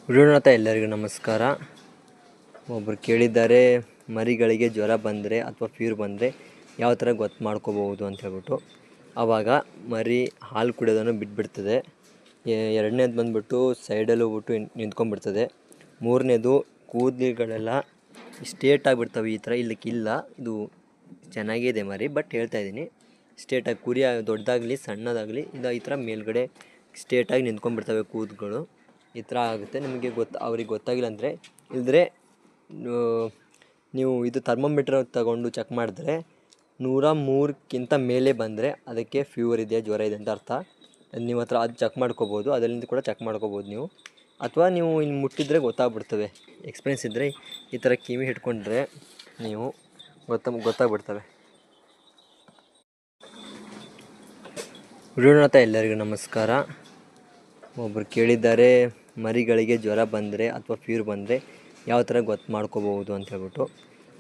ವಿಡಿಯೋನಾಥ ಎಲ್ಲರಿಗೂ ನಮಸ್ಕಾರ. ಒಬ್ಬರು ಕೇಳಿದ್ದಾರೆ, ಮರಿಗಳಿಗೆ ಜ್ವರ ಬಂದರೆ ಅಥವಾ ಫೀವರ್ ಬಂದರೆ ಯಾವ ಥರ ಗೊತ್ತು ಮಾಡ್ಕೋಬಹುದು ಅಂತ ಹೇಳ್ಬಿಟ್ಟು. ಆವಾಗ ಮರಿ ಹಾಲು ಕುಡಿಯೋದನ್ನು ಬಿಟ್ಬಿಡ್ತದೆ. ಎರಡನೇದು ಬಂದುಬಿಟ್ಟು ಸೈಡಲ್ಲಿ ಹೋಗ್ಬಿಟ್ಟು ನಿಂತ್ಕೊಂಡ್ಬಿಡ್ತದೆ. ಮೂರನೇದು ಕೂದಲುಗಳೆಲ್ಲ ಸ್ಟ್ರೇಟ್ ಆಗಿಬಿಡ್ತವೆ. ಈ ಥರ ಇಲ್ಲಕ್ಕಿಲ್ಲ, ಇದು ಚೆನ್ನಾಗಿದೆ ಮರಿ, ಬಟ್ ಹೇಳ್ತಾ ಇದ್ದೀನಿ ಸ್ಟ್ರೇಟಾಗಿ ಕುರಿ ದೊಡ್ಡದಾಗಲಿ ಸಣ್ಣದಾಗಲಿ ಈ ಥರ ಮೇಲ್ಗಡೆ ಸ್ಟ್ರೇಟಾಗಿ ನಿಂತ್ಕೊಂಡ್ಬಿಡ್ತವೆ ಕೂದಲುಗಳು. ಈ ಥರ ಆಗುತ್ತೆ. ನಿಮಗೆ ಅವ್ರಿಗೆ ಗೊತ್ತಾಗಿಲ್ಲ ಅಂದರೆ ಇಲ್ಲದ್ರೆ ನೀವು ಇದು ಥರ್ಮೋಮೀಟ್ರ್ ತಗೊಂಡು ಚೆಕ್ ಮಾಡಿದ್ರೆ 103ಕ್ಕಿಂತ ಮೇಲೆ ಬಂದರೆ ಅದಕ್ಕೆ ಫೀವರ್ ಇದೆ, ಜ್ವರ ಇದೆ ಅಂತ ಅರ್ಥ. ನೀವು ಹತ್ರ ಅದು ಚೆಕ್ ಮಾಡ್ಕೋಬೋದು, ಅದರಿಂದ ಕೂಡ ಚೆಕ್ ಮಾಡ್ಕೋಬೋದು ನೀವು. ಅಥವಾ ನೀವು ಇಲ್ಲಿ ಮುಟ್ಟಿದ್ರೆ ಗೊತ್ತಾಗ್ಬಿಡ್ತವೆ. ಎಕ್ಸ್ಪೀರಿಯೆನ್ಸ್ ಇದ್ದರೆ ಈ ಥರ ಕಿವಿ ಹಿಡ್ಕೊಂಡ್ರೆ ನೀವು ಗೊತ್ತಾಗ್ಬಿಡ್ತವೆ. ವಿಡಿಯೋನಾಥ ಎಲ್ಲರಿಗೂ ನಮಸ್ಕಾರ. ಒಬ್ಬರು ಕೇಳಿದ್ದಾರೆ, ಮರಿಗಳಿಗೆ ಜ್ವರ ಬಂದರೆ ಅಥವಾ ಫೀವರ್ ಬಂದರೆ ಯಾವ ಥರ ಗೊತ್ತು ಮಾಡ್ಕೋಬಹುದು ಅಂತ ಹೇಳ್ಬಿಟ್ಟು.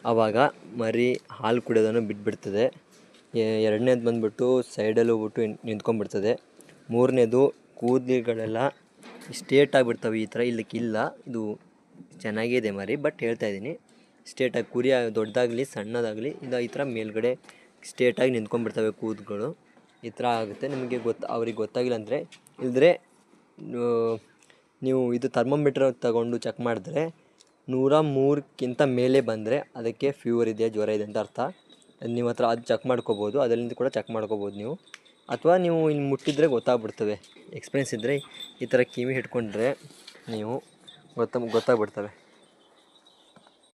ಆವಾಗ ಮರಿ ಹಾಲು ಕುಡಿಯೋದನ್ನು ಬಿಟ್ಬಿಡ್ತದೆ. ಎರಡನೇದು ಬಂದುಬಿಟ್ಟು ಸೈಡಲ್ಲಿ ಹೋಗ್ಬಿಟ್ಟು ನಿಂತ್ಕೊಂಡ್ಬಿಡ್ತದೆ. ಮೂರನೇದು ಕೂದಲುಗಳೆಲ್ಲ ಸ್ಟ್ರೇಟ್ ಆಗಿಬಿಡ್ತವೆ. ಈ ಥರ ಇಲ್ಲಕ್ಕಿಲ್ಲ, ಇದು ಚೆನ್ನಾಗಿದೆ ಮರಿ, ಬಟ್ ಹೇಳ್ತಾ ಇದ್ದೀನಿ ಸ್ಟ್ರೇಟಾಗಿ ಕುರಿ ದೊಡ್ಡದಾಗಲಿ ಸಣ್ಣದಾಗಲಿ ಈ ಥರ ಮೇಲ್ಗಡೆ ಸ್ಟ್ರೇಟಾಗಿ ನಿಂತ್ಕೊಂಡ್ಬಿಡ್ತವೆ ಕೂದಲುಗಳು. ಈ ಥರ ಆಗುತ್ತೆ. ನಿಮಗೆ ಅವ್ರಿಗೆ ಗೊತ್ತಾಗಿಲ್ಲ ಅಂದರೆ ಇಲ್ಲದ್ರೆ ನೀವು ಇದು ಥರ್ಮೋಮೀಟ್ರ್ ತಗೊಂಡು ಚೆಕ್ ಮಾಡಿದ್ರೆ 103ಕ್ಕಿಂತ ಮೇಲೆ ಬಂದರೆ ಅದಕ್ಕೆ ಫೀವರ್ ಇದೆ, ಜ್ವರ ಇದೆ ಅಂತ ಅರ್ಥ. ನೀವು ಹತ್ರ ಅದು ಚೆಕ್ ಮಾಡ್ಕೋಬೋದು, ಅದರಿಂದ ಕೂಡ ಚೆಕ್ ಮಾಡ್ಕೋಬೋದು ನೀವು. ಅಥವಾ ನೀವು ಇಲ್ಲಿ ಮುಟ್ಟಿದ್ರೆ ಗೊತ್ತಾಗ್ಬಿಡ್ತವೆ. ಎಕ್ಸ್ಪೀರಿಯೆನ್ಸ್ ಇದ್ದರೆ ಈ ಥರ ಕಿವಿ ಹಿಡ್ಕೊಂಡ್ರೆ ನೀವು ಗೊತ್ತಾಗ್ಬಿಡ್ತವೆ.